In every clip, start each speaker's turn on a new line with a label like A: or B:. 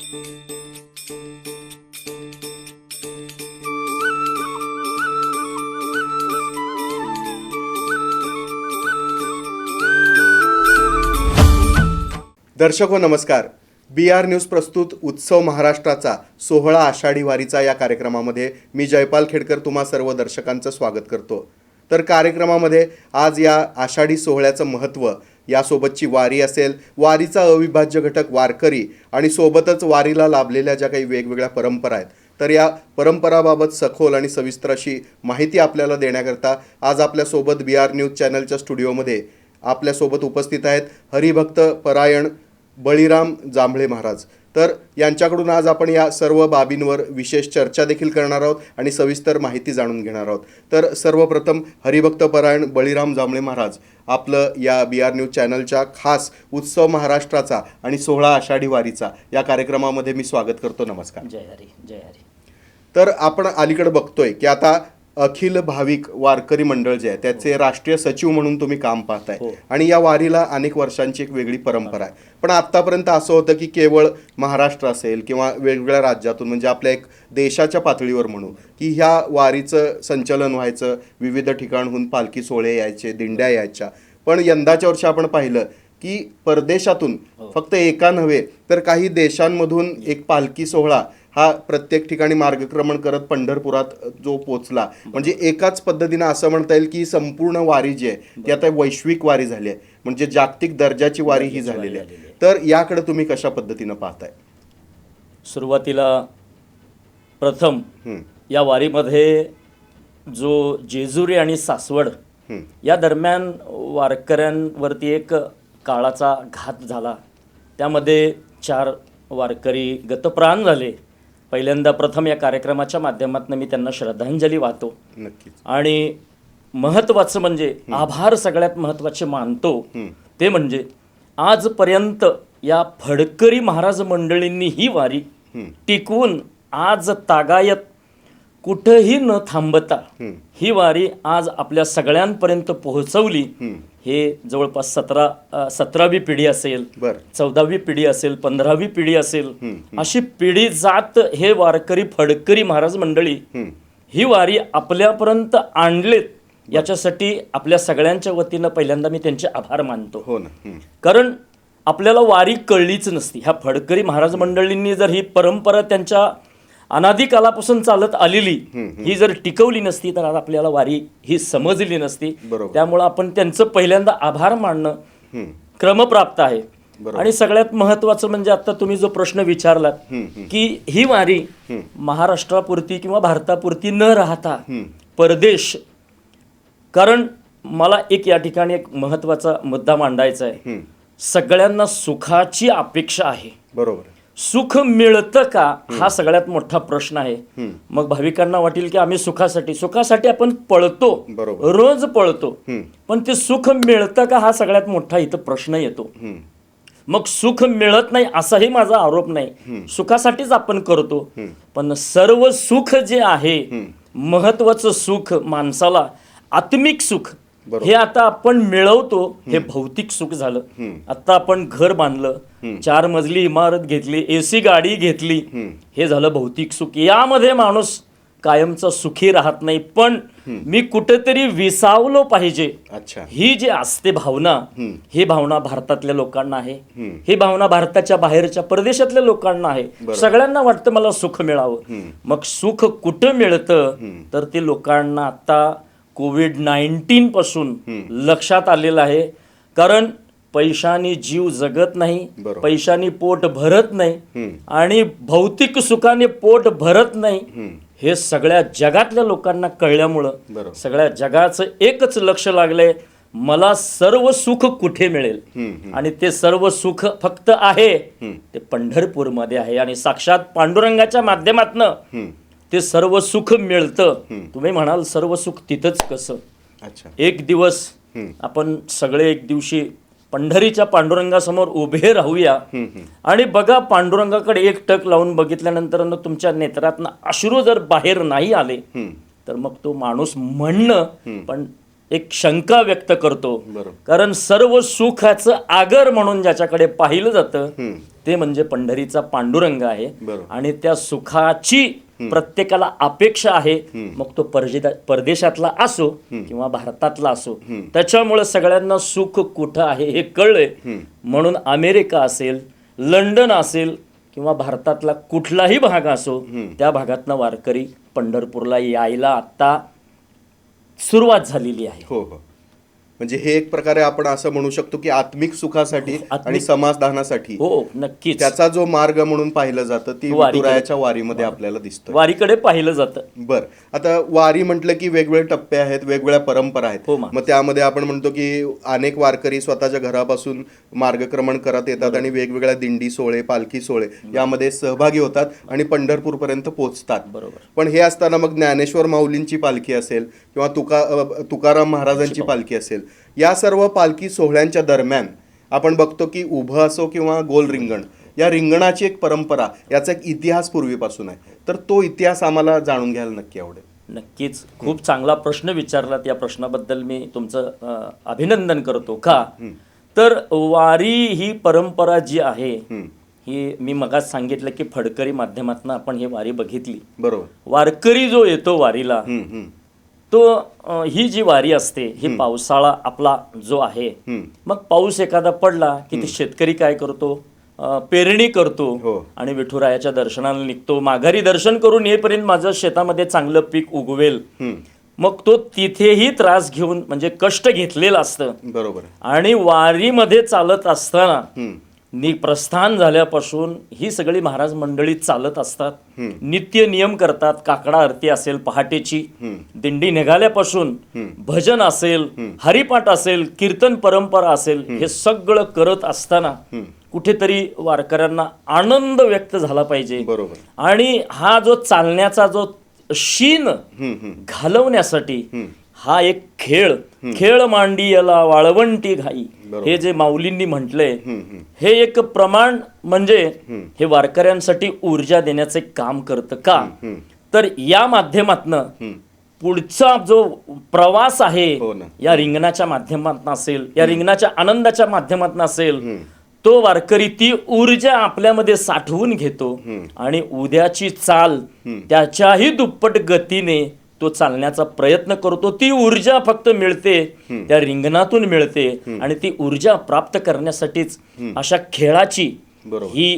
A: दर्शको नमस्कार. BR news प्रस्तुत उत्सव महाराष्ट्राचा 16 आषाढी वारीचा या कार्यक्रमामध्ये मी जयपाल खेडकर तुम्हा सर्व दर्शकांचं स्वागत करतो. तर कार्यक्रमामध्ये आज या आषाढी सोहळ्याचं महत्त्व, यासोबतची वारी असेल, वारीचा अविभाज्य घटक वारकरी आणि सोबतच वारीला लाभलेल्या ज्या काही वेगवेगळ्या परंपरा आहेत, तर या परंपराबाबत सखोल आणि सविस्तर अशी माहिती आपल्याला देण्याकरता आज आपल्यासोबत BR न्यूज चॅनलच्या स्टुडिओमध्ये आपल्यासोबत उपस्थित आहेत हरिभक्त परायण बळीराम जांभळे महाराज. तर यांच्याकडून आज आपण या सर्व बाबींवर विशेष चर्चा देखील करणार आहोत आणि सविस्तर माहिती जाणून घेणार आहोत. तर सर्वप्रथम हरिभक्त परायण बळीराम जांभळे महाराज, आपलं या BR न्यूज चॅनलच्या खास उत्सव महाराष्ट्राचा आणि 16 आषाढी वारीचा या कार्यक्रमामध्ये मी स्वागत करतो. नमस्कार.
B: जय हरी, जय हरी.
A: तर आपण अलीकडे बघतोय की आता अखिल भाविक वारकरी मंडळ जे आहे त्याचे राष्ट्रीय सचिव म्हणून तुम्ही काम पाहताय आणि या वारीला अनेक वर्षांची एक वेगळी परंपरा आहे. पण आतापर्यंत असं होतं की केवळ महाराष्ट्र असेल किंवा वेगवेगळ्या राज्यातून, म्हणजे आपल्या एक देशाच्या पातळीवर म्हणू, की ह्या वारीचं संचलन व्हायचं, विविध ठिकाणहून पालखी सोहळे यायचे, दिंड्या यायच्या. पण यंदाच्या वर्षी आपण पाहिलं की परदेशातून फक्त एका नव्हे तर काही देशांमधून एक पालखी सोहळा हा प्रत्येक ठिकाणी मार्गक्रमण करत पंढरपुरात जो पोचला. म्हणजे एकाच पद्धतीनं असं म्हणता येईल की संपूर्ण वारी जी आहे ती आता वैश्विक वारी झाली आहे, म्हणजे जागतिक दर्जाची वारी ही झालेली आहे. तर याकडे तुम्ही कशा पद्धतीनं पाहताय?
B: सुरुवातीला प्रथम या वारीमध्ये जो जेजुरी आणि सासवड या दरम्यान वारकऱ्यांवरती एक काळाचा घात झाला. त्यामध्ये 4 वारकरी गतप्राण झाले. पहिल्यांदा प्रथम या कार्यक्रमाच्या माध्यमातून मी त्यांना श्रद्धांजली वाहतो.
A: नक्कीच.
B: आणि महत्त्वाचं म्हणजे आभार सगळ्यात महत्त्वाचे मानतो ते म्हणजे आजपर्यंत या फडकरी महाराज मंडळींनी ही वारी टिकवून आज तागायत कुठंही न थांबता ही वारी आज आपल्या सगळ्यांपर्यंत पोहोचवली. हे जवळपास 17वी पिढी असेल, 14वी पिढी असेल, 15वी पिढी असेल, अशी पिढी जात हे वारकरी फडकरी महाराज मंडळी ही वारी आपल्यापर्यंत आणलेत. याच्यासाठी आपल्या सगळ्यांच्या वतीनं पहिल्यांदा मी त्यांचे आभार मानतो.
A: हो ना.
B: कारण आपल्याला वारी कळलीच नसती. ह्या फडकरी महाराज मंडळींनी जर ही परंपरा त्यांच्या अनादी कालापासून चालत आलेली ही जर टिकवली नसती तर आज आपल्याला वारी ही समजली नसती. त्यामुळं आपण त्यांचं पहिल्यांदा आभार मानणं क्रमप्राप्त आहे. आणि सगळ्यात महत्वाचं म्हणजे आता तुम्ही जो प्रश्न विचारलात की ही वारी महाराष्ट्रापुरती किंवा भारतापुरती न राहता परदेश, कारण मला एक या ठिकाणी एक महत्वाचा मुद्दा मांडायचा आहे. सगळ्यांना सुखाची अपेक्षा आहे.
A: बरोबर.
B: सुख मिळतं का हा सगळ्यात मोठा प्रश्न आहे. मग भाविकांना वाटेल की आम्ही सुखासाठी आपण पळतो, रोज पळतो, पण ते सुख मिळतं का हा सगळ्यात मोठा इथं प्रश्न येतो. मग सुख मिळत नाही असाही माझा आरोप नाही, सुखासाठीच आपण करतो. पण सर्व सुख जे आहे, महत्वाचं सुख माणसाला आत्मिक सुख हे आता आपण मिळवतो, हे भौतिक सुख झालं. आता आपण घर बांधलं, 4 मजली इमारत घेतली, AC गाडी घेतली, हे झालं भौतिक सुख. यामध्ये माणूस कायमचा सुखी राहत नाही. पण मी कुठेतरी विसावलो पाहिजे, ही जी असते भावना, ही भावना भारतातल्या लोकांना आहे, ही भावना भारताच्या बाहेरच्या परदेशातल्या लोकांना आहे. सगळ्यांना वाटतं मला सुख मिळावं. मग सुख कुठं मिळतं तर ते लोकांना आता कोविड-19 पासून लक्षात आलेलं आहे. कारण पैशानी जीव जगत नाही, पैशानी पोट भरत नाही आणि भौतिक सुखाने पोट भरत नाही, हे सगळ्या जगातल्या लोकांना कळल्यामुळं सगळ्या जगाचं एकच लक्ष लागलंय, मला सर्व सुख कुठे मिळेल. आणि ते सर्व सुख फक्त आहे ते पंढरपूरमध्ये आहे. आणि साक्षात पांडुरंगाच्या माध्यमातनं ते सर्व सुख मिळतं. तुम्ही म्हणाल सर्व सुख तिथंच कसं? एक दिवस आपण सगळे एक दिवशी पंढरीच्या पांडुरंगासमोर उभे राहूया आणि बघा, पांडुरंगाकडे एक टक लावून बघितल्यानंतर तुमच्या नेत्रातनं अश्रू जर बाहेर नाही आले तर मग तो माणूस म्हणणं पण एक शंका व्यक्त करतो.
A: बरोबर.
B: कारण सर्व सुखाचं आगर म्हणून ज्याच्याकडे पाहिलं जातं ते म्हणजे पंढरीचा पांडुरंग आहे.
A: बरोबर.
B: आणि त्या सुखाची प्रत्येकाला अपेक्षा आहे, मग तो परदेशातला असो किंवा भारतातला असो. त्याच्यामुळे सगळ्यांना सुख कुठं आहे हे कळलंय. म्हणून अमेरिका असेल, लंडन असेल किंवा भारतातला कुठलाही भाग असो, त्या भागातनं वारकरी पंढरपूरला यायला आता सुरुवात झालेली आहे.
A: हो हो. म्हणजे हे एक प्रकारे आपण असं म्हणू शकतो की आत्मिक सुखासाठी आणि समाधानासाठी
B: हो, नक्कीच
A: त्याचा जो मार्ग म्हणून पाहिलं जातं ती विठुरायाच्या वारीमध्ये आपल्याला दिसतं.
B: वारीकडे पाहिलं जातं.
A: बर, आता वारी म्हटलं की वेगवेगळे टप्पे आहेत, वेगवेगळ्या परंपरा आहेत.
B: हो,
A: मग त्यामध्ये आपण म्हणतो की अनेक वारकरी स्वतःच्या घरापासून मार्गक्रमण करत येतात आणि वेगवेगळ्या दिंडी सोहळे, पालखी सोहळे यामध्ये सहभागी होतात आणि पंढरपूर पर्यंत पोहोचतात.
B: बरोबर.
A: पण हे असताना मग ज्ञानेश्वर माऊलींची पालखी असेल किंवा तुकाराम महाराजांची पालखी असेल, या सर्व पालखी सोहळ्यांच्या दरम्यान आपण बघतो की उभं असो किंवा गोल रिंगण, या रिंगणाची एक परंपरा, याचा एक इतिहास पूर्वीपासून आहे. तर तो इतिहास आम्हाला जाणून घ्यायला नक्की आवडेल.
B: नक्कीच. खूप चांगला प्रश्न विचारलात. या प्रश्नाबद्दल मी तुमचं अभिनंदन करतो. का तर वारी ही परंपरा जी आहे ही मी मगाच सांगितलं की फडकरी माध्यमातून आपण ही वारी बघितली.
A: बरोबर.
B: वारकरी जो येतो वारीला तो ही जी वारी असते ही पावसाळा आपला जो आहे, मग पाऊस एखादा पडला की ते शेतकरी काय करतो, पेरणी करतो आणि विठुरायाच्या दर्शनाला निघतो. माघारी दर्शन करून येईपर्यंत माझं शेतामध्ये चांगलं पीक उगवेल. मग तो तिथेही त्रास घेऊन म्हणजे कष्ट घेतलेलं असतं.
A: बरोबर.
B: आणि वारीमध्ये चालत असताना प्रस्थान झाल्यापासून ही सगळी महाराज मंडळी चालत असतात, नित्य नियम करतात. काकडा आरती असेल पहाटेची, दिंडी निघाल्यापासून भजन असेल, हरिपाठ असेल, कीर्तन परंपरा असेल, हे सगळं करत असताना कुठेतरी वारकऱ्यांना आनंद व्यक्त झाला पाहिजे.
A: बरोबर.
B: आणि हा जो चालण्याचा जो शीन घालवण्यासाठी हा एक खेळ मांडियला वाळवंटी घाई, हे जे माऊलींनी म्हटलंय, हे एक प्रमाण म्हणजे हे वारकऱ्यांसाठी ऊर्जा देण्याचे काम करतं. का तर या माध्यमातनं पुढचा जो प्रवास आहे या रिंगणाच्या माध्यमातून असेल, या रिंगणाच्या आनंदाच्या माध्यमातून असेल, तो वारकरी ती ऊर्जा आपल्यामध्ये साठवून घेतो आणि उद्याची चाल त्याच्याही दुप्पट गतीने तो चालण्याचा प्रयत्न करतो. ती ऊर्जा फक्त मिळते त्या रिंगणातून मिळते आणि ती ऊर्जा प्राप्त करण्यासाठीच अशा खेळाची ही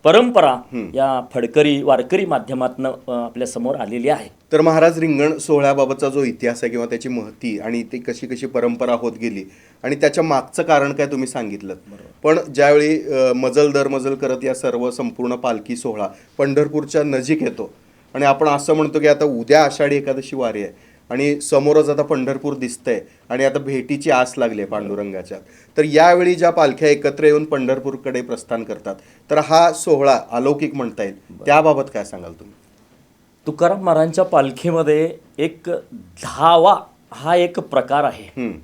B: परंपरा या फडकरी वारकरी माध्यमातून आपल्या समोर आलेली आहे.
A: तर महाराज, रिंगण सोहळ्याबाबतचा जो इतिहास आहे किंवा त्याची महती आणि ती कशी कशी परंपरा होत गेली आणि त्याच्या मागचं कारण काय तुम्ही सांगितलं. पण ज्यावेळी मजल दर मजल करत या सर्व संपूर्ण पालखी सोहळा पंढरपूरच्या नजीक येतो आणि आपण असं म्हणतो की आता उद्या आषाढी एकादशी वारी आहे आणि समोरच आता पंढरपूर दिसतंय आणि आता भेटीची आस लागली आहे पांडुरंगाच्या, तर यावेळी ज्या पालख्या एकत्र येऊन पंढरपूरकडे प्रस्थान करतात, तर हा सोहळा अलौकिक म्हणता येईल. त्याबाबत काय सांगाल तुम्ही?
B: तुकाराम महाराजांच्या पालखीमध्ये एक धावा हा एक प्रकार आहे.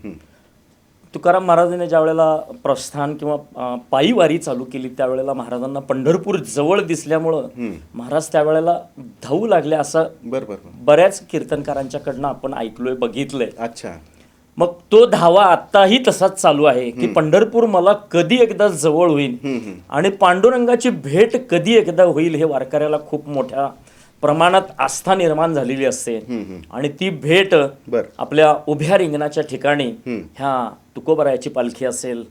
B: तुकाराम महाराजांनी ज्या वेळेला प्रस्थान किंवा पायी वारी चालू केली त्यावेळेला महाराजांना पंढरपूर जवळ दिसल्यामुळं महाराज त्यावेळेला धावू लागले असं बऱ्याच कीर्तनकारांच्याकडनं आपण ऐकलोय, बघितलंय.
A: अच्छा.
B: मग तो धावा आत्ताही तसाच चालू आहे की पंढरपूर मला कधी एकदा जवळ होईल आणि पांडुरंगाची भेट कधी एकदा होईल हे वारकऱ्याला खूप मोठ्या प्रमाणात आस्था निर्माण झालेली असते. आणि ती भेट आपल्या उभ्या रिंगणाच्या ठिकाणी ह्या तुकोबरायाची पालखी असेल,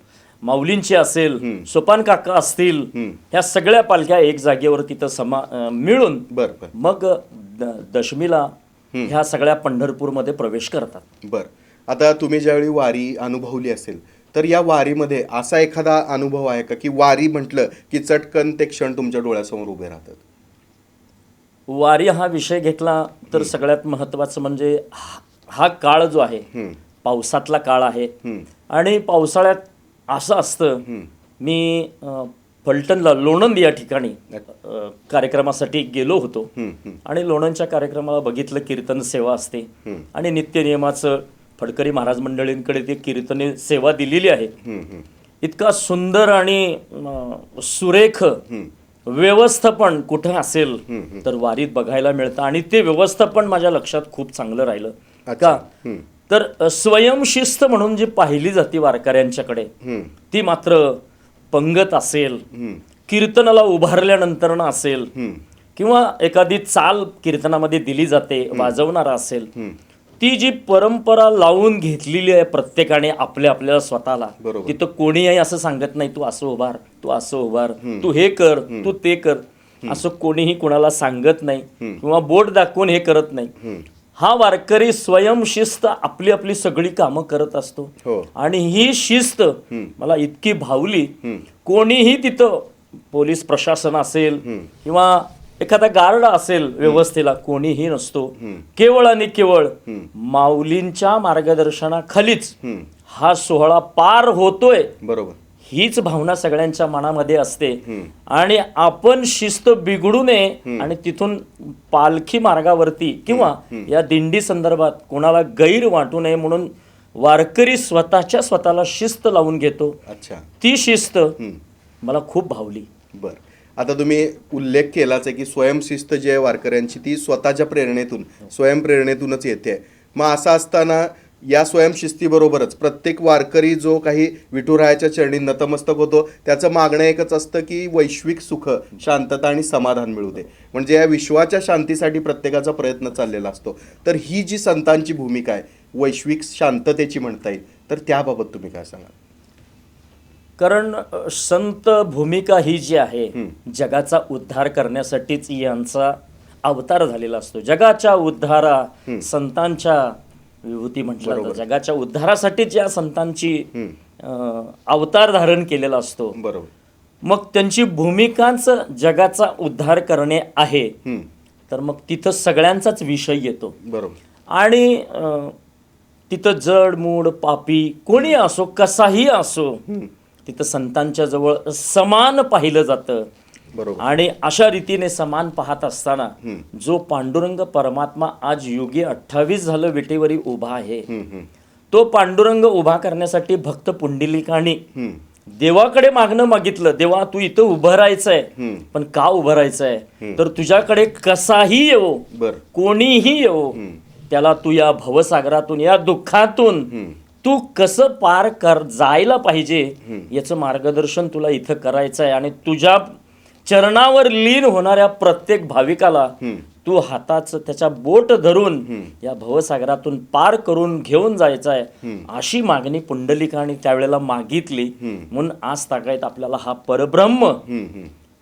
B: माऊलींची असेल, सोपान काका असतील, ह्या सगळ्या पालख्या एक जागेवर तिथं मिळून मग दशमीला ह्या सगळ्या पंढरपूरमध्ये प्रवेश करतात.
A: बर, आता तुम्ही ज्यावेळी वारी अनुभवली असेल तर या वारीमध्ये असा एखादा अनुभव आहे का की वारी म्हटलं की चटकन ते क्षण तुमच्या डोळ्यासमोर उभे राहतात?
B: वारी हा विषय घेतला तर सगळ्यात महत्वाचं म्हणजे हा काळ जो आहे पावसातला काळ आहे. आणि पावसाळ्यात असं असतं, मी फलटणला लोणंद या ठिकाणी कार्यक्रमासाठी गेलो होतो आणि लोणंदच्या कार्यक्रमाला बघितलं कीर्तन सेवा असते आणि नित्य नियमाचं फडकरी महाराज मंडळींकडे ते कीर्तने सेवा दिलेली आहे. इतका सुंदर आणि सुरेख व्यवस्थापन कुठं असेल तर वारीत बघायला मिळतं आणि ते व्यवस्थापन माझ्या लक्षात खूप चांगलं राहिलं. का तर स्वयंशिस्त म्हणून जी पाहिली जाते वारकऱ्यांच्याकडे ती मात्र पंगत असेल, कीर्तनाला उभारल्यानंतर असेल, किंवा एखादी चाल कीर्तनामध्ये दिली जाते, वाजवणारा असेल, ती जी परंपरा लावून घेतलेली आहे प्रत्येकाने आपल्या स्वतःला. तिथं कोणीही असं सांगत नाही तू असं उभार, तू असं उभार, तू हे कर, तू ते कर, असं कोणीही कोणाला सांगत नाही किंवा बोट दाखवून हे करत नाही. हा वारकरी स्वयंशिस्त आपली आपली सगळी कामं करत असतो. आणि ही शिस्त मला इतकी भावली. कोणीही तिथं पोलीस प्रशासन असेल किंवा एखादा गार्ड असेल व्यवस्थेला, कोणीही नसतो. केवळ आणि केवळ माऊलींच्या मार्गदर्शनाखालीच हा सोहळा पार होतोय, बरोबर, हीच भावना सगळ्यांच्या मनामध्ये असते. आणि आपण शिस्त बिघडू नये आणि तिथून पालखी मार्गावरती किंवा या दिंडी संदर्भात कोणाला गैर वाटू नये म्हणून वारकरी स्वतःला शिस्त लावून घेतो.
A: अच्छा,
B: ती शिस्त मला खूप भावली.
A: बर, आता तुम्ही उल्लेख केलाच आहे की स्वयंशिस्त जी आहे वारकऱ्यांची ती स्वतःच्या प्रेरणेतून, स्वयंप्रेरणेतूनच येते. मग असं असताना या स्वयंशिस्तीबरोबरच प्रत्येक वारकरी जो काही विठुरायाच्या चरणी नतमस्तक होतो त्याचं मागणं एकच असतं की वैश्विक सुख, शांतता आणि समाधान मिळू दे. म्हणजे या विश्वाच्या शांतीसाठी प्रत्येकाचा प्रयत्न चाललेला असतो. तर ही जी संतांची भूमिका आहे वैश्विक शांततेची म्हणता येईल, तर त्याबाबत तुम्ही काय सांगाल?
B: कारण संत भूमिका ही जी आहे जगाचा उद्धार करण्यासाठीच यांचा अवतार झालेला असतो. जगाच्या उद्धारा संतांच्या विभूती म्हटलं जातं. जगाच्या उद्धारासाठीच या संतांची अवतार धारण केलेला असतो.
A: बरोबर.
B: मग त्यांची भूमिकाच जगाचा उद्धार करणे आहे, तर मग तिथं सगळ्यांचाच विषय येतो.
A: बरोबर.
B: आणि तिथं जड मूड पापी कोणी असो, कसाही असो, तिथं संतांच्या जवळ समान पाहिलं जातं. आणि अशा रीतीने समान पाहत असताना जो पांडुरंग परमात्मा आज युगी 28 झालं विटेवरी उभा आहे, तो पांडुरंग उभा करण्यासाठी भक्त पुंडलिकाने देवाकडे मागणं मागितलं. देवा तू इथं उभं राहायचंय, पण का उभं राहायचंय, तर तुझ्याकडे कसाही येवो, कोणीही येवो, त्याला तू या भवसागरातून, या दुःखातून तू कसं पार जायला पाहिजे याचं मार्गदर्शन तुला इथं करायचं आहे. आणि तुझ्या चरणावर लीन होणाऱ्या प्रत्येक भाविकाला तू हाताचं त्याच्या बोट धरून या भवसागरातून पार करून घेऊन जायचं आहे, अशी मागणी पुंडलिकाने त्यावेळेला मागितली. म्हणून आज तागायत आपल्याला हा परब्रह्म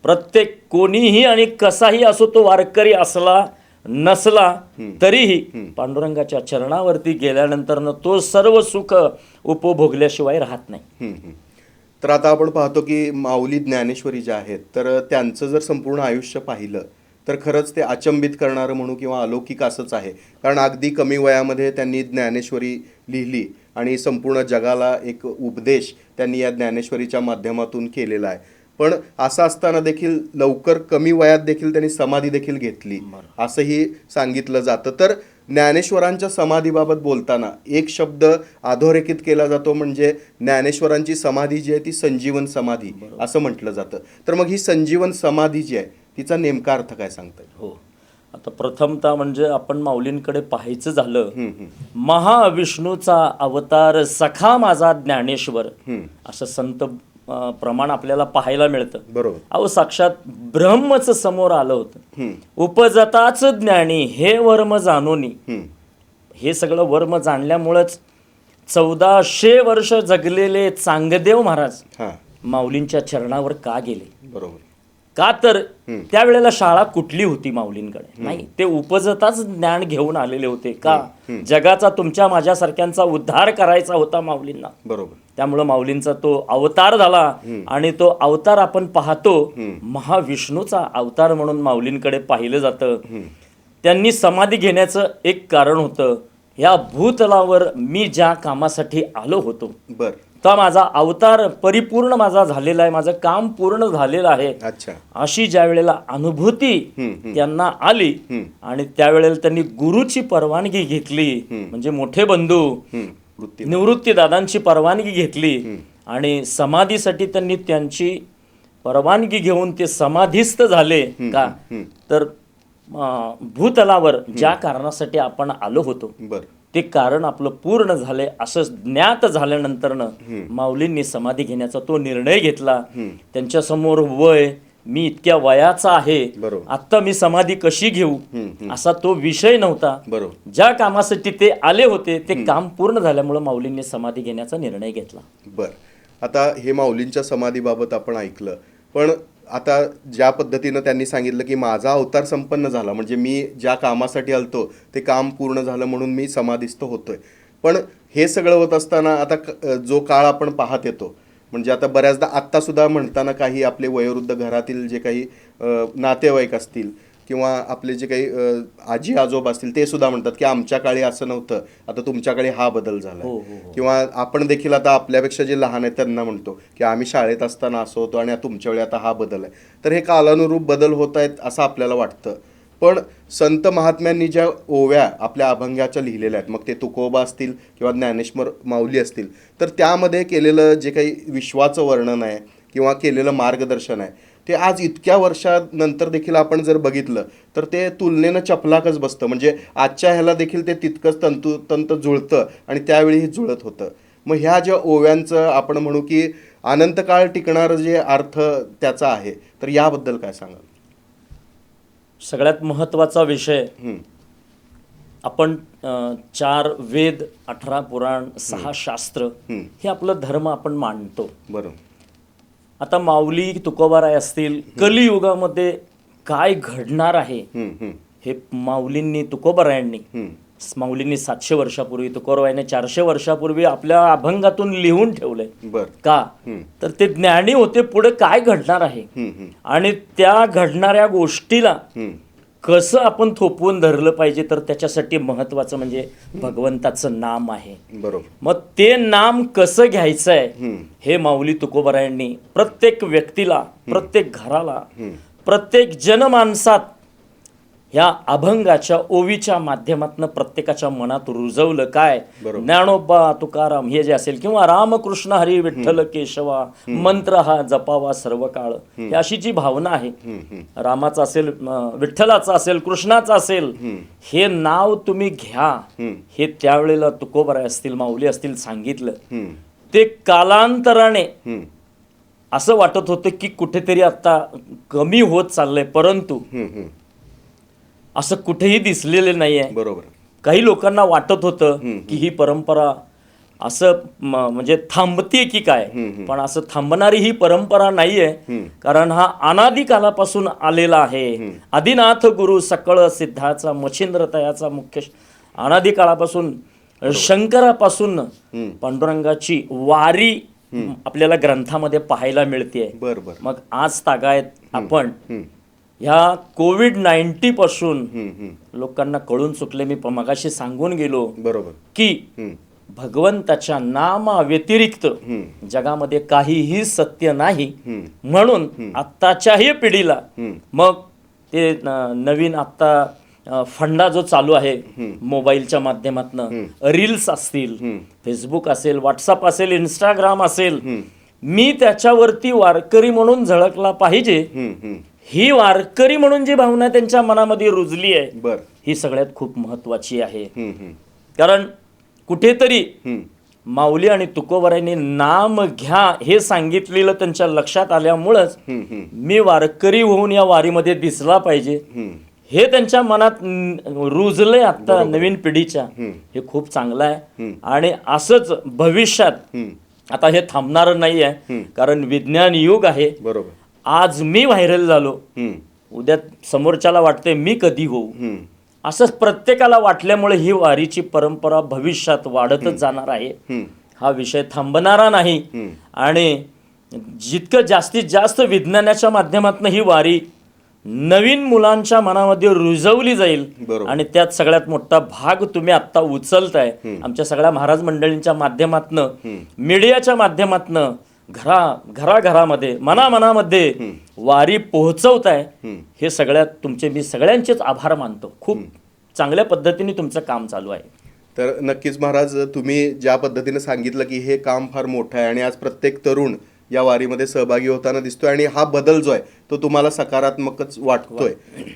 B: प्रत्येक कोणीही आणि कसाही असो, तो वारकरी असला नसला तरीही पांडुरंगाच्या चरणावरती गेल्यानंतर तो सर्व सुख उपभोगल्याशिवाय राहत नाही.
A: तर आता आपण पाहतो की माऊली ज्ञानेश्वरी ज्या आहेत, तर त्यांचं जर संपूर्ण आयुष्य पाहिलं तर खरंच ते अचंबित करणारं म्हणू किंवा अलौकिक असंच आहे. कारण अगदी कमी वयामध्ये त्यांनी ज्ञानेश्वरी लिहिली आणि संपूर्ण जगाला एक उपदेश त्यांनी या ज्ञानेश्वरीच्या माध्यमातून केलेला आहे. पण असं असताना देखील लवकर कमी वयात देखील त्यांनी समाधी देखील घेतली असंही सांगितलं जातं. तर ज्ञानेश्वरांच्या समाधीबाबत बोलताना एक शब्द अधोरेखित केला जातो, म्हणजे ज्ञानेश्वरांची समाधी जी आहे ती संजीवन समाधी असं म्हटलं जातं. तर मग ही संजीवन समाधी जी आहे तिचा नेमका अर्थ काय सांगताय?
B: हो, आता प्रथमतः म्हणजे आपण माऊलींकडे पाहायचं झालं, महाविष्णूचा अवतार सखा माझा ज्ञानेश्वर असं संत प्रमाण आपल्याला पाहायला मिळतं.
A: बरोबर.
B: अहो साक्षात ब्रह्मच समोर आलं होतं. उपजताच ज्ञानी हे वर्म जाणोनी. हे सगळं वर्म जाणल्यामुळंच 1400 वर्ष जगलेले चांगदेव महाराज माऊलींच्या चरणावर का गेले?
A: बरोबर.
B: का तर त्यावेळेला शाळा कुठली होती माऊलींकडे? नाही, ते उपजताच ज्ञान घेऊन आलेले होते. का? जगाचा तुमच्या माझ्यासारख्यांचा उद्धार करायचा होता माऊलींना.
A: बरोबर.
B: त्यामुळं माऊलींचा तो अवतार झाला. आणि तो अवतार आपण पाहतो महाविष्णूचा अवतार म्हणून माऊलींकडे पाहिलं जातं. त्यांनी समाधी घेण्याचं एक कारण होतं, या भूतलावर मी ज्या कामासाठी आलो होतो तर माझा अवतार परिपूर्ण माझा झालेला आहे, माझं काम पूर्ण झालेलं आहे, अशी ज्या वेळेला अनुभूती त्यांना आली आणि त्यावेळेला त्यांनी गुरुची परवानगी घेतली, म्हणजे मोठे बंधू निवृत्ती दादांची परवानगी घेतली आणि समाधीसाठी त्यांनी त्यांची परवानगी घेऊन ते समाधीस्थ झाले. का तर भूतलावर ज्या कारणासाठी आपण आलो होतो ते कारण आपलं पूर्ण झालंय असं ज्ञात झाल्यानंतरनं माऊलींनी समाधी घेण्याचा तो निर्णय घेतला. त्यांच्या समोर वय, मी इतक्या वयाचा आहे,
A: बरोबर.
B: आता मी समाधी कशी घेऊ, असा तो विषय नव्हता.
A: बरोबर.
B: ज्या कामासाठी ते आले होते ते काम पूर्ण झाल्यामुळे माऊलींनी समाधी घेण्याचा निर्णय घेतला.
A: बरं, आता हे माऊलींच्या समाधीबाबत आपण ऐकलं, पण आता ज्या पद्धतीनं त्यांनी सांगितलं की माझा अवतार संपन्न झाला, म्हणजे मी ज्या कामासाठी आलतो ते काम पूर्ण झालं म्हणून मी समाधिस्थ होतोय. पण हे सगळं होत असताना आता जो काळ आपण पाहत येतो, म्हणजे आता बऱ्याचदा आत्तासुद्धा म्हणताना काही आपले वयोवृद्ध घरातील जे काही नातेवाईक असतील किंवा आपले जे काही आजी आजोबा असतील ते सुद्धा म्हणतात की आमच्या काळी असं नव्हतं, आता तुमच्या काळी हा बदल झाला. किंवा आपण देखील आता आपल्यापेक्षा जे लहान आहेत त्यांना म्हणतो की आम्ही शाळेत असताना असं होतो आणि तुमच्या वेळी आता हा बदल आहे. तर हे कालानुरूप बदल होत आहेत असं आपल्याला वाटतं. पण संत महात्म्यांनी ज्या ओव्या आपल्या अभंगाच्या लिहिलेल्या आहेत, मग ते तुकोबा असतील किंवा ज्ञानेश्वर माऊली असतील, तर त्यामध्ये केलेलं जे काही विश्वाचं वर्णन आहे किंवा केलेलं मार्गदर्शन आहे ते आज इतक्या वर्षानंतर देखील आपण जर बघितलं तर ते तुलनेनं चपलाकच बसतं. म्हणजे आजच्या ह्याला देखील ते तितकंच तंतोतंत जुळतं आणि त्यावेळीही जुळत होतं. मग ह्या ज्या ओव्यांचं आपण म्हणू की अनंतकाळ टिकणारं जे अर्थ त्याचा आहे, तर याबद्दल काय सांगाल?
B: सगळ्यात महत्त्वाचा विषय, आपण 4 वेद, 18 पुराण, 6 शास्त्र हे आपलं धर्म आपण मानतो.
A: बरोबर.
B: आता माऊली तुकोबाराय असतील, कलियुगामध्ये काय घडणार आहे हे माऊलींनी, तुकोबारायांनी, माऊलींनी 700 वर्षापूर्वी, तुकोबारायांनी 400 वर्षापूर्वी आपल्या अभंगातून लिहून ठेवलंय. का तर ते ज्ञानी होते, पुढे काय घडणार आहे आणि त्या घडणाऱ्या गोष्टीला कसं आपण थोपवून धरलं पाहिजे, तर त्याच्यासाठी महत्वाचं म्हणजे भगवंताचं नाम आहे.
A: बरोबर.
B: मग ते नाम कसं घ्यायचं आहे हे माऊली तुकोबारायांनी प्रत्येक व्यक्तीला, प्रत्येक घराला, प्रत्येक जनमानसात ह्या अभंगाच्या ओवीच्या माध्यमातून प्रत्येकाच्या मनात रुजवलं. काय ज्ञानोबा तुकाराम हे जे असेल किंवा रामकृष्ण हरी विठ्ठल केशवा मंत्र हा जपावा सर्व काळ, ही अशी जी भावना आहे, रामाचा असेल, विठ्ठलाचा असेल, कृष्णाचा असेल, हे नाव तुम्ही घ्या, हे त्यावेळेला तुकोबाराय असतील, माऊली असतील सांगितलं. ते कालांतराने असं वाटत होतं की कुठेतरी आता कमी होत चाललंय, परंतु असं कुठेही दिसलेलं नाहीये.
A: बरोबर.
B: काही लोकांना वाटत होतं की ही परंपरा असं म्हणजे थांबते की काय, पण असं थांबणारी ही परंपरा नाहीये, कारण हा अनादी कालापासून आलेला आहे. आदिनाथ गुरु सकळ सिद्धाचा मच्छिंद्र तयाचा मुख्य अनादी काळापासून शंकरापासून पांडुरंगाची वारी आपल्याला ग्रंथामध्ये पाहायला मिळते. मग आज तागायत आपण ह्या कोविड-19 पासून लोकांना कळून चुकले, मी मगाशी सांगून गेलो की भगवंताच्या नामा व्यतिरिक्त जगामध्ये काहीही सत्य नाही. म्हणून आत्ताच्याही पिढीला, मग ते नवीन आत्ता फंडा जो चालू आहे मोबाईलच्या माध्यमातून, रील्स असतील, फेसबुक असेल, व्हॉट्सअप असेल, इंस्टाग्राम असेल, मी त्याच्यावरती वारकरी म्हणून झळकला पाहिजे, ही वारकरी म्हणून जी भावना त्यांच्या मनामध्ये रुजली आहे, ही सगळ्यात खूप महत्वाची आहे. कारण कुठेतरी माऊली आणि तुकोबारायांनी नाम घ्या हे सांगितलेलं त्यांच्या लक्षात आल्यामुळंच मी वारकरी होऊन या वारीमध्ये दिसला पाहिजे हे त्यांच्या मनात रुजलंय आता नवीन पिढीच्या. हे खूप चांगलं आहे आणि असंच भविष्यात, आता हे थांबणार नाही आहे, कारण विज्ञान युग आहे. आज मी व्हायरल झालो, उद्या समोरच्याला वाटते मी कधी होऊ, असंच प्रत्येकाला वाटल्यामुळे ही वारीची परंपरा भविष्यात वाढतच जाणार आहे. हा विषय थांबणारा नाही आणि जितकं जास्तीत जास्त विज्ञानाच्या माध्यमातून ही वारी नवीन मुलांच्या मनामध्ये रुजवली जाईल आणि त्यात सगळ्यात मोठा भाग तुम्ही आता उचलताय. आमच्या सगळ्या महाराज मंडळींच्या माध्यमातनं, मीडियाच्या माध्यमातनं घराघरामध्ये, मनामध्ये वारी पोहोचवताय. हे सगळ्यात तुमचे मी सगळ्यांचेच आभार मानतो. खूप चांगल्या पद्धतीने तुमचं काम चालू आहे.
A: तर नक्कीच महाराज, तुम्ही ज्या पद्धतीने सांगितलं की हे काम फार मोठं आहे आणि आज प्रत्येक तरुण या वारीमध्ये सहभागी होताना दिसतोय आणि हा बदल जो आहे तो तुम्हाला सकारात्मकच वाटतोय.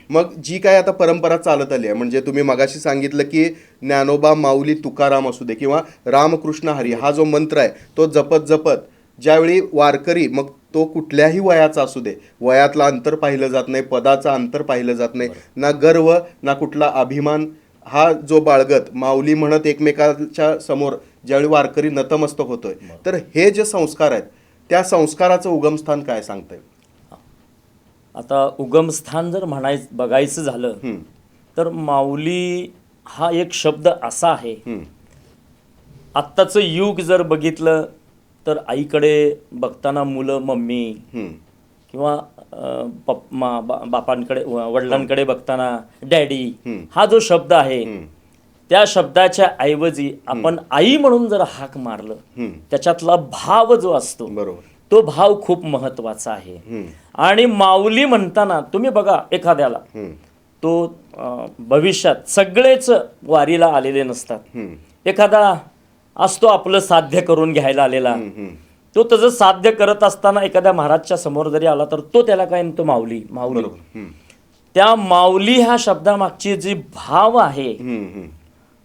A: मग जी काय आता परंपरा चालत आली आहे, म्हणजे तुम्ही मगाशी सांगितलं की ज्ञानोबा माऊली तुकाराम असू दे किंवा रामकृष्ण हरी हा जो मंत्र आहे तो जपत जपत ज्यावेळी वारकरी, मग तो कुठल्याही वयाचा असू दे, वयातला अंतर पाहिलं जात नाही, पदाचा अंतर पाहिलं जात नाही, ना गर्व ना कुठला अभिमान, हा जो बाळगत माऊली म्हणत एकमेकांच्या समोर ज्यावेळी वारकरी नतमस्तक होतोय, तर हे जे संस्कार आहेत त्या संस्काराचं उगमस्थान काय सांगताय?
B: आता उगमस्थान जर बघायचं झालं तर माऊली हा एक शब्द असा आहे. आत्ताचं युग जर बघितलं तर आईकडे बघताना मुलं मम्मी किंवा बापांकडे वडिलांकडे बघताना डॅडी, हा जो शब्द आहे त्या शब्दाच्या ऐवजी आपण आई म्हणून जर हाक मारलं, त्याच्यातला भाव जो असतो तो भाव खूप महत्वाचा आहे. आणि माऊली म्हणताना तुम्ही बघा, एखाद्याला तो भविष्यात सगळेच वारीला आलेले नसतात, एखादा असतो आपलं साध्य करून घ्यायला आलेला, तो त्याचं साध्य करत असताना एखाद्या महाराजच्या समोर जरी आला तर तो त्याला काय म्हणतो माऊली माऊली. त्या माऊली ह्या शब्दामागची जी भाव आहे,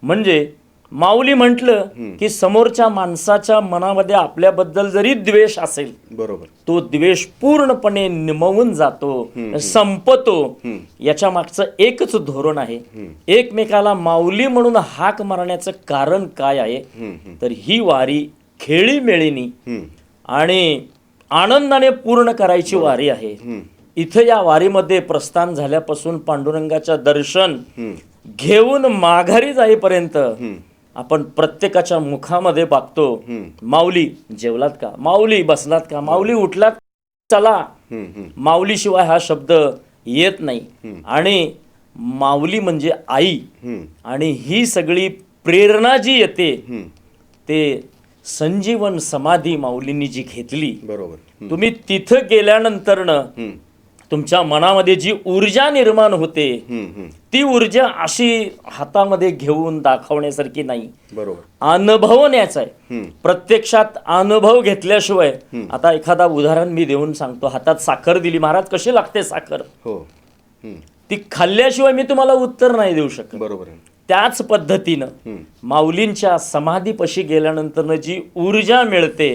B: म्हणजे माऊली म्हटलं की समोरच्या माणसाच्या मनामध्ये आपल्याबद्दल जरी द्वेष असेल, बरोबर, तो द्वेष पूर्णपणे निमवून जातो, संपतो. याच्या मागचं एकच धोरण आहे. एकमेकाला माऊली म्हणून हाक मारण्याचं कारण काय आहे, तर ही वारी खेळीमेळीनी आणि आनंदाने पूर्ण करायची वारी आहे. इथं या वारीमध्ये प्रस्थान झाल्यापासून पांडुरंगाच्या दर्शन घेऊन माघारी जाईपर्यंत आपण प्रत्येकाच्या मुखामध्ये बघतो, माऊली जेवलात का, माऊली बसलात का, माऊली उठलात चला. माऊली शिवाय हा शब्द येत नाही. आणि माऊली म्हणजे आई, आणि ही सगळी प्रेरणा जी येते ते संजीवन समाधी माऊलींनी जी घेतली, बरोबर, तुम्ही तिथं गेल्यानंतरनं तुमच्या मनामध्ये जी ऊर्जा निर्माण होते ती ऊर्जा अशी हातामध्ये घेऊन दाखवण्यासारखी नाही, बरोबर, अनुभवण्याचा आहे. प्रत्यक्षात अनुभव घेतल्याशिवाय, आता एखादा उदाहरण मी देऊन सांगतो. हातात साखर दिली, महाराज कशी लागते साखर, ती खाल्ल्याशिवाय मी तुम्हाला उत्तर नाही देऊ शकत, बरोबर. त्याच पद्धतीनं माऊलींच्या समाधीपाशी गेल्यानंतर जी ऊर्जा मिळते,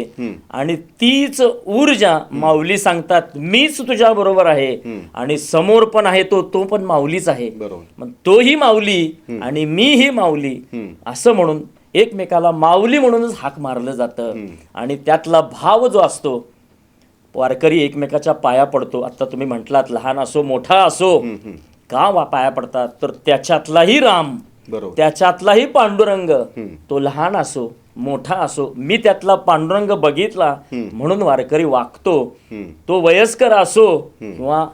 B: आणि तीच ऊर्जा माऊली सांगतात मीच तुझ्या बरोबर आहे, आणि समोर पण आहे तो पण माऊलीच आहे, मग तोही माऊली आणि मी ही माऊली, असं म्हणून एकमेकाला माऊली म्हणूनच हाक मारलं जातं. आणि त्यातला भाव जो असतो, वारकरी एकमेकाच्या पाया पडतो. आता तुम्ही म्हटलात लहान असो मोठा असो, का पाया पडतात, तर त्याच्यातलाही राम, त्याच्यातलाही पांडुरंग, तो लहान असो मोठा असो, मी त्यातला पांडुरंग बघितला म्हणून वारकरी वागतो. तो वयस्कर असो किंवा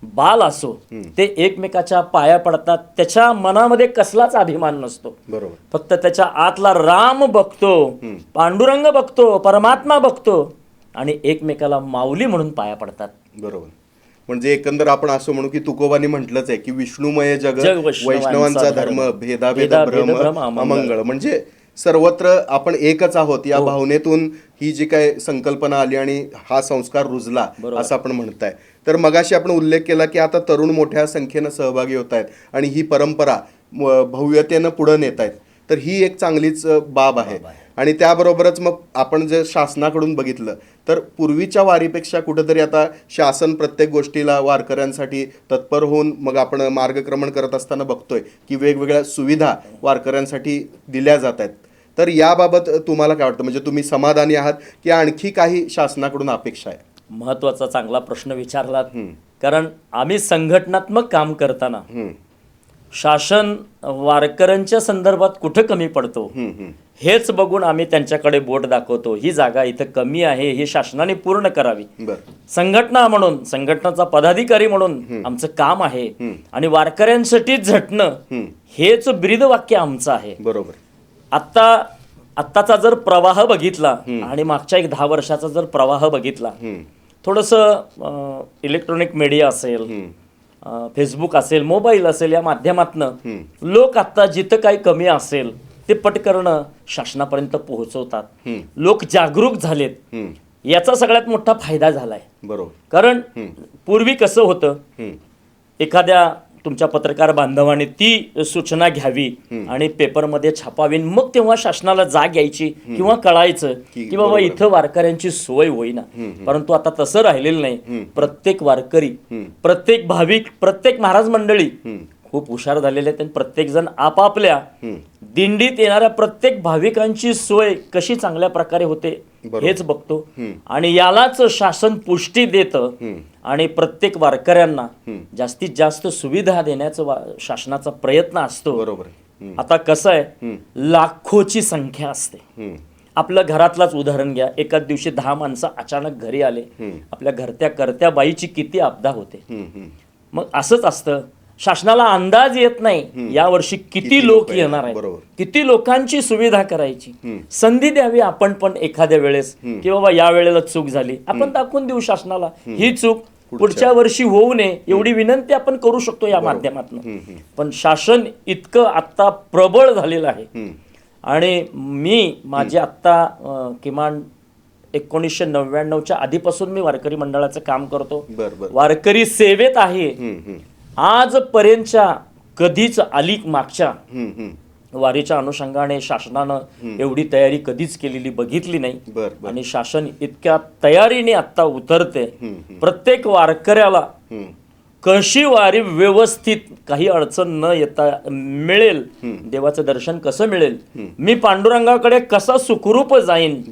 B: बाल असो, ते एकमेकाच्या पाया पडतात. त्याच्या मनामध्ये कसलाच अभिमान नसतो, बरोबर, फक्त त्याच्या आतला राम बघतो, पांडुरंग बघतो, परमात्मा बघतो, आणि एकमेकाला माऊली म्हणून पाया पडतात, बरोबर.
A: म्हणजे एकंदर आपण असं म्हणू की तुकोबांनी म्हटलंच आहे की विष्णुमय जग वैष्णवांचा धर्म, भेदाभेद भ्रम अमंगळ. म्हणजे सर्वत्र आपण एकच आहोत या भावनेतून ही जी काय संकल्पना आली आणि हा संस्कार रुजला असं आपण म्हणताय. तर मगाशी आपण उल्लेख केला की आता तरुण मोठ्या संख्येनं सहभागी होत आहेत आणि ही परंपरा भव्यतेनं पुढे नेत आहेत, तर ही एक चांगलीच बाब आहे. आणि त्याबरोबरच मग आपण जर शासनाकडून बघितलं तर पूर्वीच्या वारीपेक्षा कुठेतरी आता शासन प्रत्येक गोष्टीला वारकऱ्यांसाठी तत्पर होऊन मग आपण मार्गक्रमण करत असताना बघतोय की वेगवेगळ्या सुविधा वारकऱ्यांसाठी दिल्या जात आहेत. तर याबाबत तुम्हाला काय वाटतं, म्हणजे तुम्ही समाधानी आहात की आणखी काही शासनाकडून अपेक्षा आहे?
B: महत्वाचा चांगला प्रश्न विचारलात. कारण आम्ही संघटनात्मक काम करताना शासन वारकऱ्यांच्या संदर्भात कुठं कमी पडतो हेच बघून आम्ही त्यांच्याकडे बोट दाखवतो. ही जागा इथं कमी आहे, ही शासनाने पूर्ण करावी. संघटना म्हणून, संघटनाचा पदाधिकारी म्हणून आमचं काम आहे, आणि वारकऱ्यांसाठी झटणं हेच ब्रीदवाक्य आमचं आहे, बरोबर. आत्ताचा जर प्रवाह बघितला आणि मागच्या 10 वर्षाचा जर प्रवाह बघितला, थोडंसं इलेक्ट्रॉनिक मीडिया असेल, फेसबुक असेल, मोबाईल असेल, या माध्यमातनं लोक आता जिथं काही कमी असेल ते पटकन शासनापर्यंत पोहोचवतात. लोक जागरूक झालेत. याचा सगळ्यात मोठा फायदा झालाय.
A: बरोबर.
B: कारण पूर्वी कसं होतं,
A: हम्म.
B: एखाद्या तुमच्या पत्रकार बांधवाने ती सूचना घ्यावी आणि पेपरमध्ये छापावी, मग तेव्हा शासनाला जाग यायची किंवा कळायचं की बाबा इथं वारकऱ्यांची सोय होईना. परंतु आता तसं राहिलेलं नाही. प्रत्येक वारकरी, प्रत्येक भाविक, प्रत्येक महाराज मंडळी खूप हुशार झालेले आहेत. प्रत्येक जण आपापल्या दिंडीत येणाऱ्या प्रत्येक भाविकांची सोय कशी चांगल्या प्रकारे होते हेच बघतो आणि यालाच शासन पुष्टी देतं आणि प्रत्येक वारकऱ्यांना जास्तीत जास्त सुविधा देण्याचा शासनाचा प्रयत्न असतो.
A: बरोबर.
B: आता कसं आहे, लाखोची संख्या असते. आपलं घरातलाच उदाहरण घ्या. एकाच दिवशी 10 माणसं अचानक घरी आले, आपल्या घरत्या करत्या बाईची किती आपदा होते. मग असंच असतं, शासनाला अंदाज येत नाही यावर्षी किती लोक येणार आहेत, किती लोकांची सुविधा करायची. संधी द्यावी आपण पण एखाद्या वेळेस की बाबा या वेळेला चूक झाली, आपण दाखवून देऊ शासनाला ही चूक पुढच्या वर्षी होऊ नये, एवढी विनंती आपण करू शकतो या माध्यमातून. पण शासन इतकं आता प्रबळ झालेलं आहे आणि माझे आत्ता किमान 1999च्या आधीपासून मी वारकरी मंडळाचं काम करतो, वारकरी सेवेत आहे. आजपर्यंतच्या कधीच आली मागच्या वारीच्या अनुषंगाने शासनानं एवढी तयारी कधीच केलेली बघितली नाही आणि शासन इतक्या तयारीने आता उतरते. प्रत्येक वारकऱ्याला कशी वारी व्यवस्थित काही अडचण न येता मिळेल, देवाचं दर्शन कसं मिळेल, मी पांडुरंगाकडे कसा सुखरूप जाईन,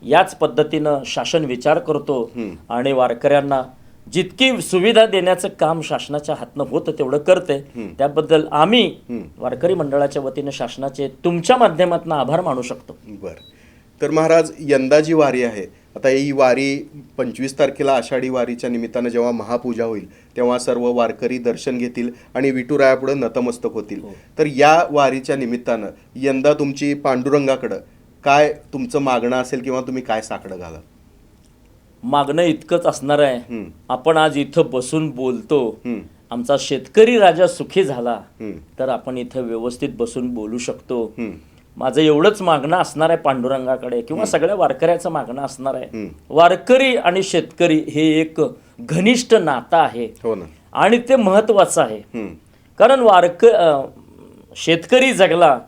B: याच पद्धतीनं शासन विचार करतो आणि वारकऱ्यांना जितकी सुविधा देण्याचं काम शासनाच्या हातनं होतं तेवढं करते. त्याबद्दल आम्ही वारकरी मंडळाच्या वतीनं शासनाचे तुमच्या माध्यमातून आभार मानू शकतो.
A: बरं. तर महाराज, यंदा जी वारी आहे, आता ही वारी 25 तारखेला आषाढी वारीच्या निमित्तानं जेव्हा महापूजा होईल तेव्हा सर्व वारकरी दर्शन घेतील आणि विठुरायापुढे नतमस्तक होतील. तर या वारीच्या निमित्तानं यंदा तुमची पांडुरंगाकडं काय तुमचं मागणं असेल किंवा तुम्ही काय साकडं घालाल?
B: मागणं इतकंच असणार आहे, आपण आज इथं बसून बोलतो, आमचा शेतकरी राजा सुखी झाला तर आपण इथं व्यवस्थित बसून बोलू शकतो. माझं एवढंच मागणं असणार आहे पांडुरंगाकडे किंवा सगळ्या वारकऱ्याचं मागणं असणार आहे. वारकरी आणि शेतकरी हे एक घनिष्ठ नातं आहे आणि ते महत्वाचं आहे. कारण शेतकरी जगला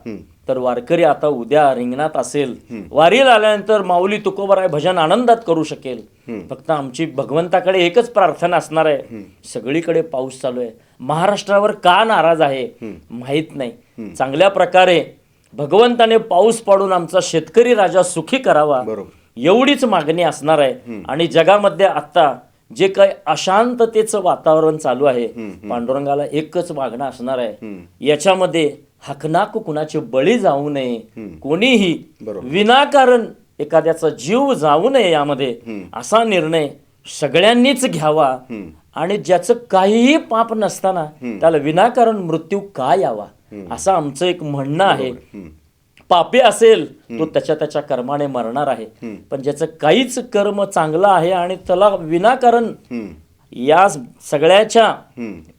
B: तर वारकरी आता उद्या रिंगणात असेल, वारीला आल्यानंतर माऊली तुकोबाराय भजन आनंदात करू शकेल. फक्त आमची भगवंताकडे एकच प्रार्थना असणार आहे, सगळीकडे पाऊस चालू आहे, महाराष्ट्रावर का नाराज आहे माहित नाही, चांगल्या प्रकारे भगवंताने पाऊस पाडून आमचा शेतकरी राजा सुखी करावा, एवढीच मागणी असणार आहे. आणि जगामध्ये आता जे काही अशांततेचं वातावरण चालू आहे, पांडुरंगाला एकच मागणं असणार आहे, याच्यामध्ये हकनाक कुणाचे बळी जाऊ नये, कोणीही विनाकारण एखाद्याचा जीव जाऊ नये यामध्ये, असा निर्णय सगळ्यांनीच घ्यावा. आणि ज्याचं काहीही पाप नसताना त्याला विनाकारण मृत्यू का यावा, असं आमचं एक म्हणणं आहे. पापी असेल तो त्याच्या कर्माने मरणार आहे, पण ज्याचं काहीच कर्म चांगलं आहे आणि त्याला विनाकारण या सगळ्याच्या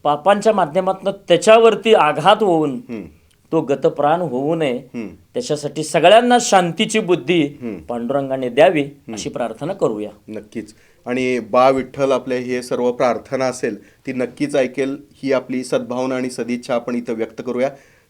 B: पापांच्या माध्यमातून त्याच्यावरती आघात होऊन तो गतप्राण होऊ नये, त्याच्यासाठी सगळ्यांना शांतीची बुद्धी पांडुरंगाने द्यावी अशी प्रार्थना करूया.
A: नक्कीच. आणि बा विठ्ठल आपले हे सर्व प्रार्थना असेल ती नक्कीच ऐकेल, ही आपली सद्भावना आणि सदिच्छा आपण इथं व्यक्त करूया.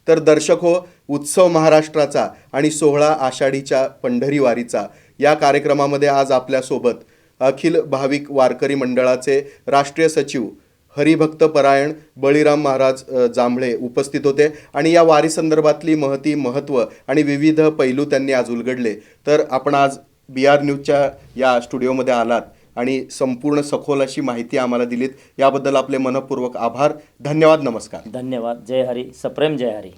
A: तर दर्शक हो, उत्सव महाराष्ट्राचा आणि 16 आषाढीच्या पंढरी वारीचा या कार्यक्रमामध्ये आज आपल्यासोबत अखिल भाविक वारकरी मंडळाचे राष्ट्रीय सचिव हरिभक्त परायण बळीराम महाराज जांभळे उपस्थित होते आणि या वारी संदर्भातली महत्त्व आणि विविध पैलू त्यांनी आज उलगडले. तर आपण आज BR न्यूजच्या या स्टुडिओमध्ये आलात आणि संपूर्ण सखोल अशी माहिती आम्हाला दिलीत, याबद्दल आपले मनपूर्वक आभार. धन्यवाद. नमस्कार.
B: धन्यवाद. जय हरी. सप्रेम जय हरी.